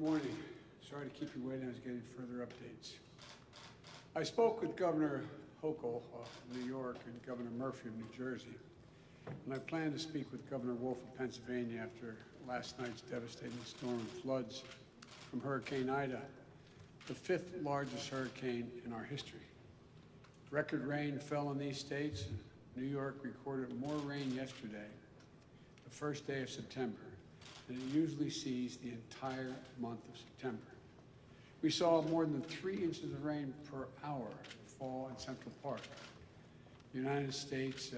morning. Sorry to keep you waiting. I was getting further updates. I spoke with Governor Hochul of New York and Governor Murphy of New Jersey, and I plan to speak with Governor Wolf of Pennsylvania after last night's devastating storm and floods from Hurricane Ida, the fifth largest hurricane in our history. Record rain fell in these states. New York recorded more rain yesterday, the first day of September, than it usually sees the entire month of September. We saw more than 3 inches of rain per hour fall in Central Park. The United States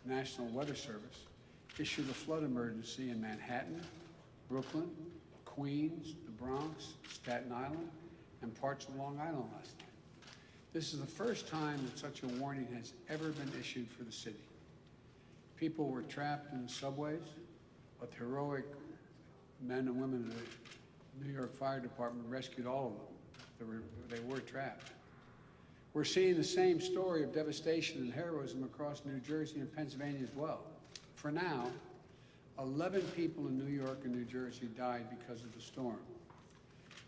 National Weather Service issued a flood emergency in Manhattan, Brooklyn, Queens, the Bronx, Staten Island, and parts of Long Island last night. This is the first time that such a warning has ever been issued for the city. People were trapped in the subways, but the heroic men and women of the New York Fire Department rescued all of them. They were trapped. We're seeing the same story of devastation and heroism across New Jersey and Pennsylvania as well. For now, 11 people in New York and New Jersey died because of the storm.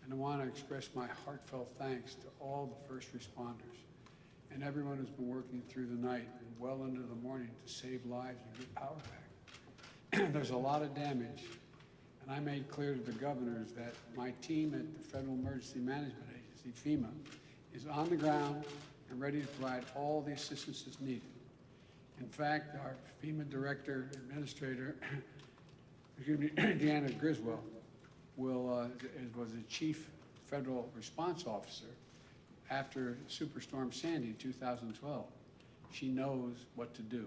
And I want to express my heartfelt thanks to all the first responders and everyone who's been working through the night and well into the morning to save lives and get power back. There's a lot of damage, and I made clear to the governors that my team at the Federal Emergency Management Agency, FEMA, is on the ground and ready to provide all the assistance that's needed. In fact, our FEMA Director Administrator, Deanna Griswold, was the Chief Federal Response Officer after Superstorm Sandy in 2012. She knows what to do.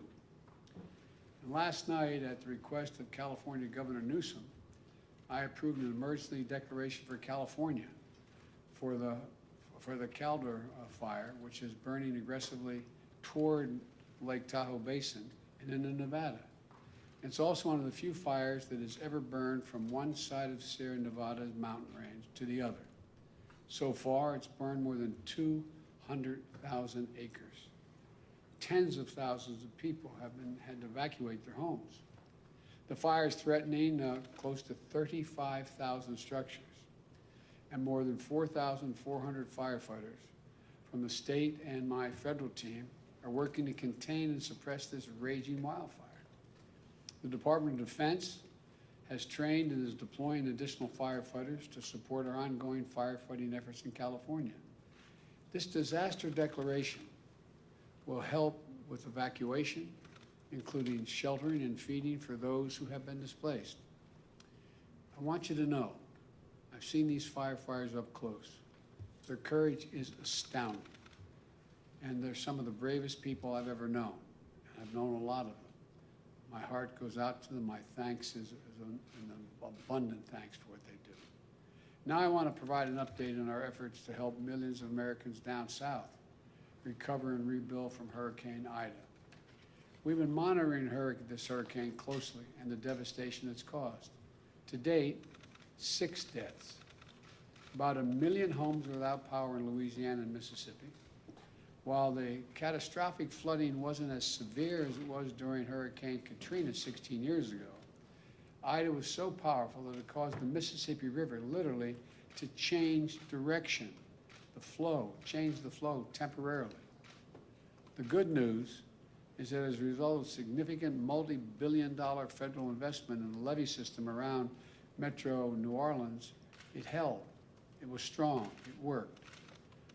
And last night, at the request of California Governor Newsom, I approved an emergency declaration for California for the Caldor fire, which is burning aggressively toward Lake Tahoe Basin and into Nevada. It's also one of the few fires that has ever burned from one side of Sierra Nevada's mountain range to the other. So far, it's burned more than 200,000 acres. Tens of thousands of people have had to evacuate their homes. The fire is threatening close to 35,000 structures, and more than 4,400 firefighters from the state and my federal team are working to contain and suppress this raging wildfire. The Department of Defense has trained and is deploying additional firefighters to support our ongoing firefighting efforts in California. This disaster declaration will help with evacuation, including sheltering and feeding for those who have been displaced. I want you to know, I've seen these firefighters up close. Their courage is astounding, and they're some of the bravest people I've ever known. I've known a lot of them. My heart goes out to them. My thanks is an abundant thanks for what they do. Now I want to provide an update on our efforts to help millions of Americans down south recover and rebuild from Hurricane Ida. We've been monitoring this hurricane closely and the devastation it's caused. To date, 6 deaths. About 1 million homes without power in Louisiana and Mississippi. While the catastrophic flooding wasn't as severe as it was during Hurricane Katrina 16 years ago, Ida was so powerful that it caused the Mississippi River literally to change direction, change the flow temporarily. The good news is that as a result of significant multi-billion-dollar federal investment in the levee system around Metro New Orleans, it held. It was strong. It worked.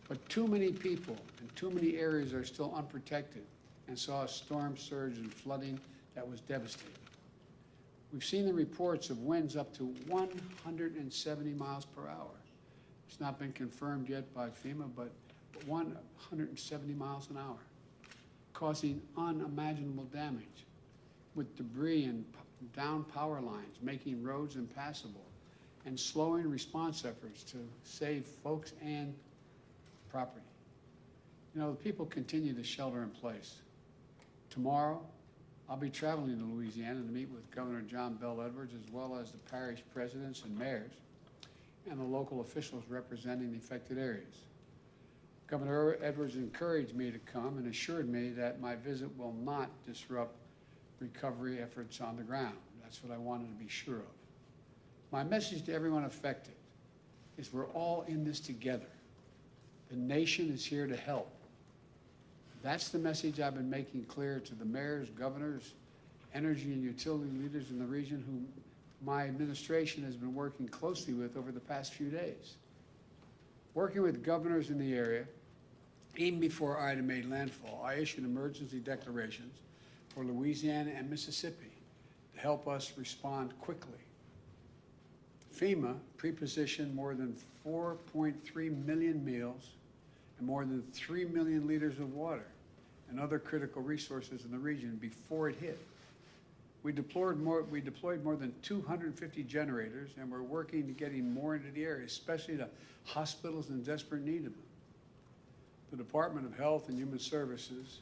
But too many people and too many areas are still unprotected and saw a storm surge and flooding that was devastating. We've seen the reports of winds up to 170 miles per hour. It's not been confirmed yet by FEMA, but 170 miles an hour, causing unimaginable damage with debris and down power lines, making roads impassable, and slowing response efforts to save folks and property. You know, the people continue to shelter in place. Tomorrow, I'll be traveling to Louisiana to meet with Governor John Bell Edwards, as well as the parish presidents and mayors and the local officials representing the affected areas. Governor Edwards encouraged me to come and assured me that my visit will not disrupt recovery efforts on the ground. That's what I wanted to be sure of. My message to everyone affected is we're all in this together. The nation is here to help. That's the message I've been making clear to the mayors, governors, energy and utility leaders in the region whom my administration has been working closely with over the past few days. Working with governors in the area, even before Ida made landfall, I issued emergency declarations for Louisiana and Mississippi to help us respond quickly. FEMA pre-positioned more than 4.3 million meals and more than 3 million liters of water and other critical resources in the region before it hit. We deployed more than 250 generators, and we're working to getting more into the area, especially to hospitals in desperate need of them. The Department of Health and Human Services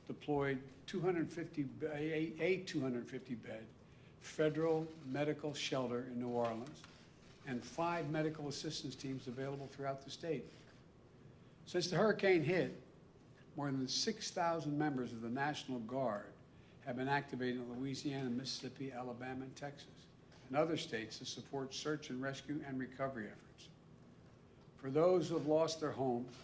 deployed a 250-bed federal medical shelter in New Orleans and 5 medical assistance teams available throughout the state. Since the hurricane hit, more than 6,000 members of the National Guard have been activated in Louisiana, Mississippi, Alabama, and Texas, and other states to support search and rescue and recovery efforts. For those who have lost their homes,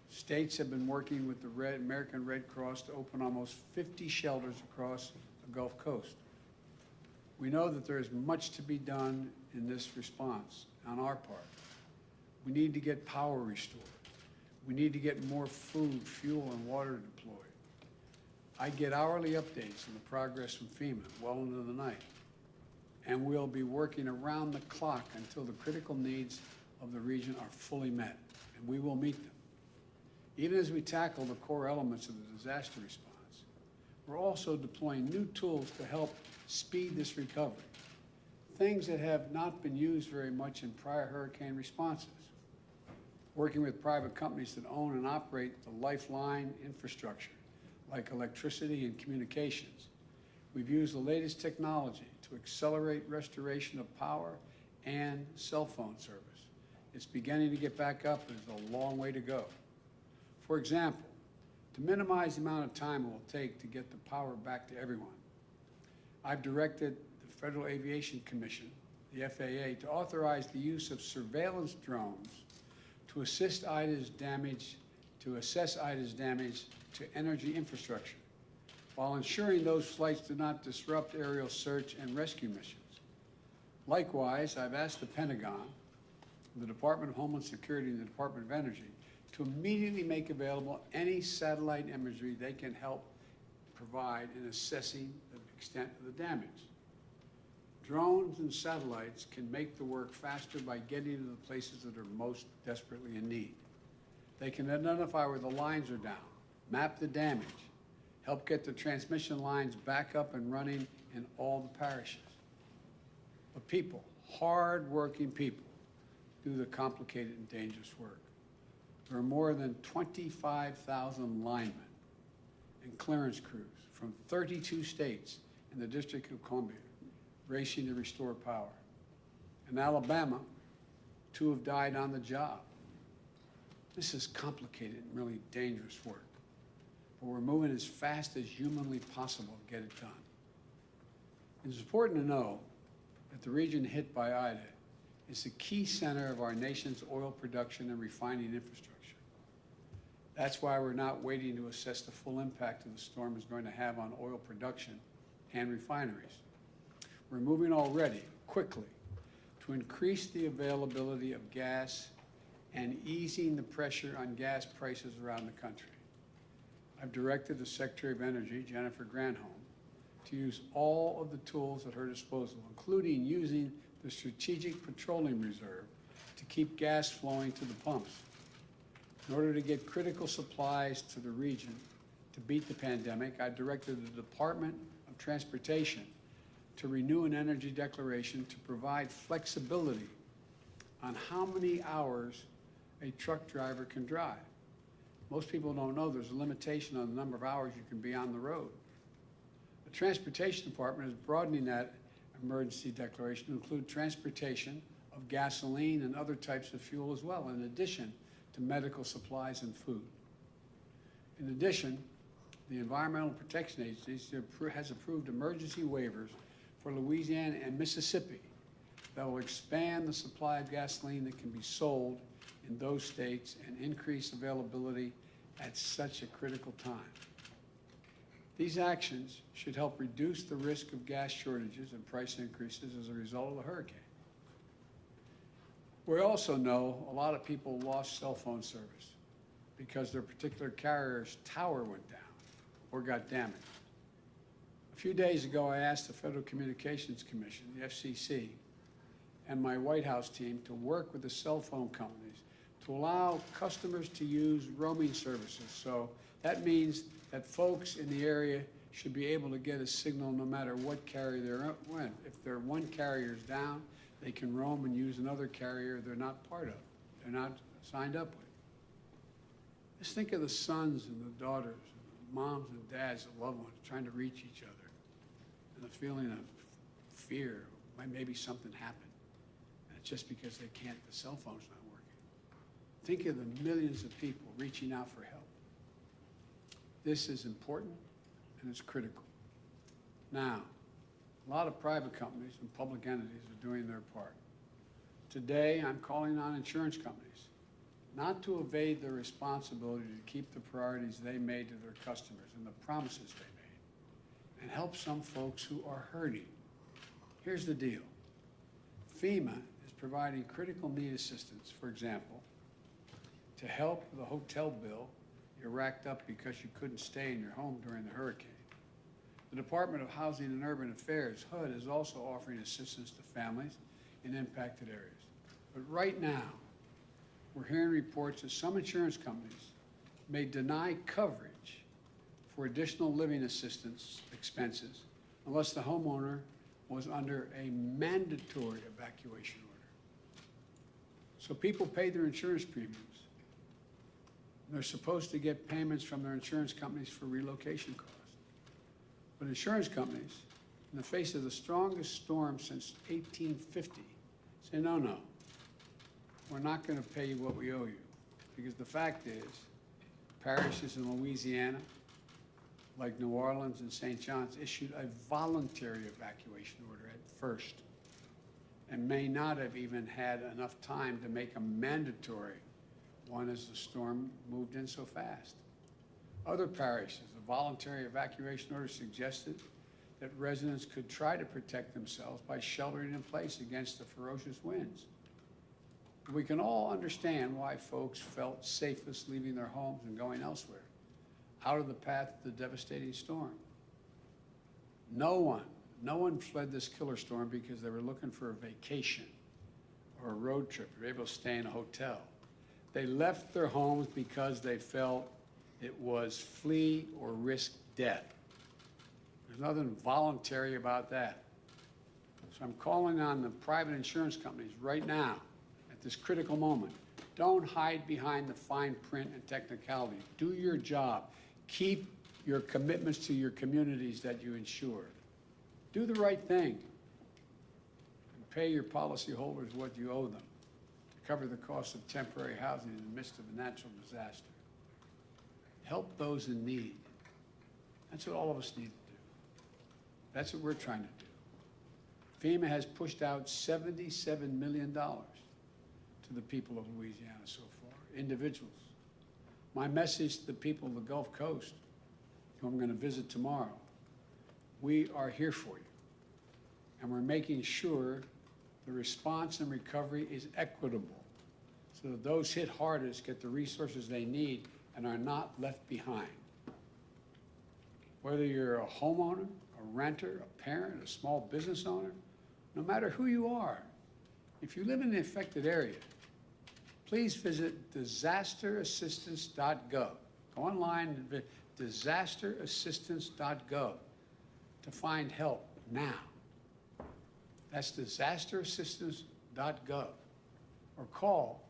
states have been working with the American Red Cross to open almost 50 shelters across the Gulf Coast. We know that there is much to be done in this response on our part. We need to get power restored. We need to get more food, fuel, and water deployed. I get hourly updates on the progress from FEMA well into the night, and we'll be working around the clock until the critical needs of the region are fully met, and we will meet them. Even as we tackle the core elements of the disaster response, we're also deploying new tools to help speed this recovery, things that have not been used very much in prior hurricane responses. Working with private companies that own and operate the lifeline infrastructure, like electricity and communications. We've used the latest technology to accelerate restoration of power and cell phone service. It's beginning to get back up, but there's a long way to go. For example, to minimize the amount of time it will take to get the power back to everyone, I've directed the Federal Aviation Commission, the FAA, to authorize the use of surveillance drones to assess Ida's damage to energy infrastructure, while ensuring those flights do not disrupt aerial search and rescue missions. Likewise, I've asked the Pentagon, the Department of Homeland Security, and the Department of Energy to immediately make available any satellite imagery they can help provide in assessing the extent of the damage. Drones and satellites can make the work faster by getting to the places that are most desperately in need. They can identify where the lines are down, map the damage, help get the transmission lines back up and running in all the parishes. But people, hard-working people, do the complicated and dangerous work. There are more than 25,000 linemen and clearance crews from 32 states and the District of Columbia racing to restore power. In Alabama, 2 have died on the job. This is complicated and really dangerous work, but we're moving as fast as humanly possible to get it done. It's important to know that the region hit by Ida is the key center of our nation's oil production and refining infrastructure. That's why we're not waiting to assess the full impact of the storm is going to have on oil production and refineries. We're moving already, quickly, to increase the availability of gas and easing the pressure on gas prices around the country. I've directed the Secretary of Energy, Jennifer Granholm, to use all of the tools at her disposal, including using the Strategic Petroleum Reserve to keep gas flowing to the pumps. In order to get critical supplies to the region to beat the pandemic, I directed the Department of Transportation to renew an energy declaration to provide flexibility on how many hours a truck driver can drive. Most people don't know there's a limitation on the number of hours you can be on the road. The Transportation Department is broadening that emergency declaration to include transportation of gasoline and other types of fuel as well, in addition to medical supplies and food. In addition, the Environmental Protection Agency has approved emergency waivers for Louisiana and Mississippi that will expand the supply of gasoline that can be sold in those states and increase availability at such a critical time. These actions should help reduce the risk of gas shortages and price increases as a result of the hurricane. We also know a lot of people lost cell phone service because their particular carrier's tower went down or got damaged. A few days ago, I asked the Federal Communications Commission, the FCC, and my White House team to work with the cell phone companies to allow customers to use roaming services. So that means that folks in the area should be able to get a signal no matter what carrier they're in. If their one carrier's down, they can roam and use another carrier they're not part of, they're not signed up with. Just think of the sons and the daughters, and the moms and dads, the loved ones trying to reach each other, and the feeling of fear, maybe something happened, and it's just because they can't, the cell phone's not working. Think of the millions of people reaching out for help. This is important and it's critical. Now, a lot of private companies and public entities are doing their part. Today, I'm calling on insurance companies not to evade their responsibility to keep the priorities they made to their customers and the promises they made, and help some folks who are hurting. Here's the deal. FEMA is providing critical need assistance, for example, to help with a hotel bill you racked up because you couldn't stay in your home during the hurricane. The Department of Housing and Urban Affairs, HUD, is also offering assistance to families in impacted areas. But right now, we're hearing reports that some insurance companies may deny coverage for additional living assistance expenses unless the homeowner was under a mandatory evacuation order. So people pay their insurance premiums. They're supposed to get payments from their insurance companies for relocation costs. But insurance companies, in the face of the strongest storm since 1850, say, no, we're not going to pay you what we owe you. Because the fact is, parishes in Louisiana, like New Orleans and St. John's, issued a voluntary evacuation order at first and may not have even had enough time to make a mandatory one as the storm moved in so fast. Other parishes, a voluntary evacuation order suggested that residents could try to protect themselves by sheltering in place against the ferocious winds. We can all understand why folks felt safest leaving their homes and going elsewhere, out of the path of the devastating storm. No one fled this killer storm because they were looking for a vacation or a road trip. They were able to stay in a hotel. They left their homes because they felt it was flee or risk death. There's nothing voluntary about that. So I'm calling on the private insurance companies right now, at this critical moment. Don't hide behind the fine print and technicality. Do your job. Keep your commitments to your communities that you insure. Do the right thing. And pay your policyholders what you owe them to cover the cost of temporary housing in the midst of a natural disaster. Help those in need. That's what all of us need to do. That's what we're trying to do. FEMA has pushed out $77 million to the people of Louisiana so far, individuals. My message to the people of the Gulf Coast, who I'm going to visit tomorrow, we are here for you. And we're making sure the response and recovery is equitable so that those hit hardest get the resources they need and are not left behind. Whether you're a homeowner, a renter, a parent, a small business owner, no matter who you are, if you live in the affected area, please visit disasterassistance.gov. Go online and visit disasterassistance.gov to find help now. That's disasterassistance.gov. Or call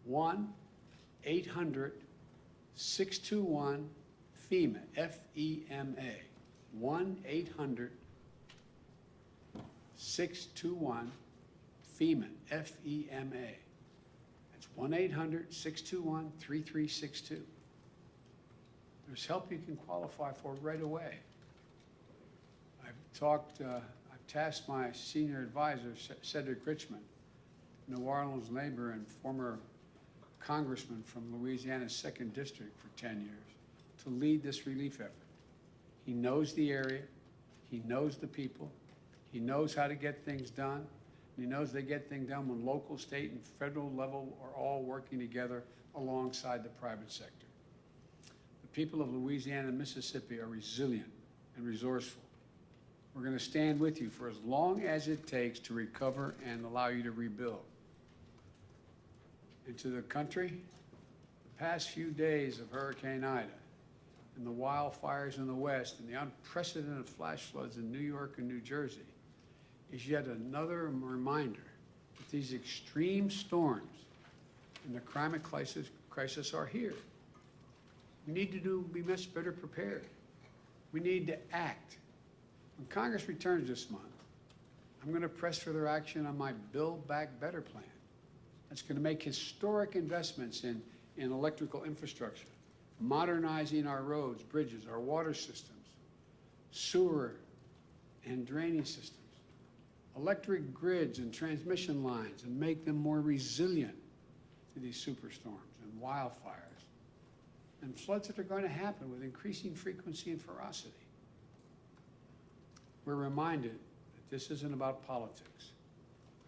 1-800-621-FEMA, F-E-M-A. 1-800-621-FEMA, F-E-M-A. That's 1-800-621-3362. There's help you can qualify for right away. I've talked tasked my senior advisor, Cedric Richmond, New Orleans neighbor and former congressman from Louisiana's 2nd District for 10 years, to lead this relief effort. He knows the area, he knows the people, he knows how to get things done, and he knows they get things done when local, state, and federal level are all working together alongside the private sector. The people of Louisiana and Mississippi are resilient and resourceful. We're going to stand with you for as long as it takes to recover and allow you to rebuild. And to the country, the past few days of Hurricane Ida and the wildfires in the West and the unprecedented flash floods in New York and New Jersey is yet another reminder that these extreme storms and the climate crisis are here. We need to be much better prepared. We need to act. When Congress returns this month, I'm going to press for their action on my Build Back Better plan. That's going to make historic investments in electrical infrastructure, modernizing our roads, bridges, our water systems, sewer and drainage systems, electric grids and transmission lines, and make them more resilient to these superstorms and wildfires and floods that are going to happen with increasing frequency and ferocity. We're reminded that this isn't about politics.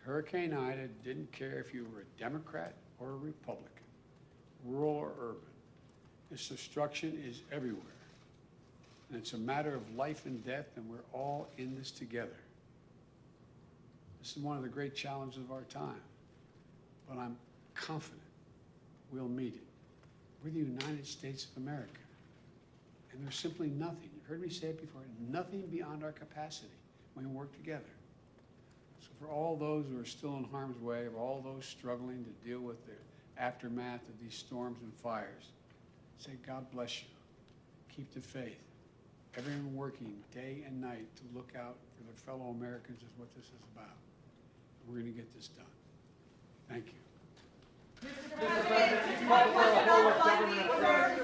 Hurricane Ida didn't care if you were a Democrat or a Republican, rural or urban. This destruction is everywhere. And it's a matter of life and death, and we're all in this together. This is one of the great challenges of our time. But I'm confident we'll meet it. We're the United States of America. And there's simply nothing, you've heard me say it before, nothing beyond our capacity when we work together. So for all those who are still in harm's way, or all those struggling to deal with the aftermath of these storms and fires, say, God bless you. Keep the faith. Everyone working day and night to look out for their fellow Americans is what this is about. And we're going to get this done. Thank you. Mr. President, one question on funding, sir.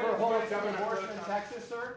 For a whole of government in Texas, sir?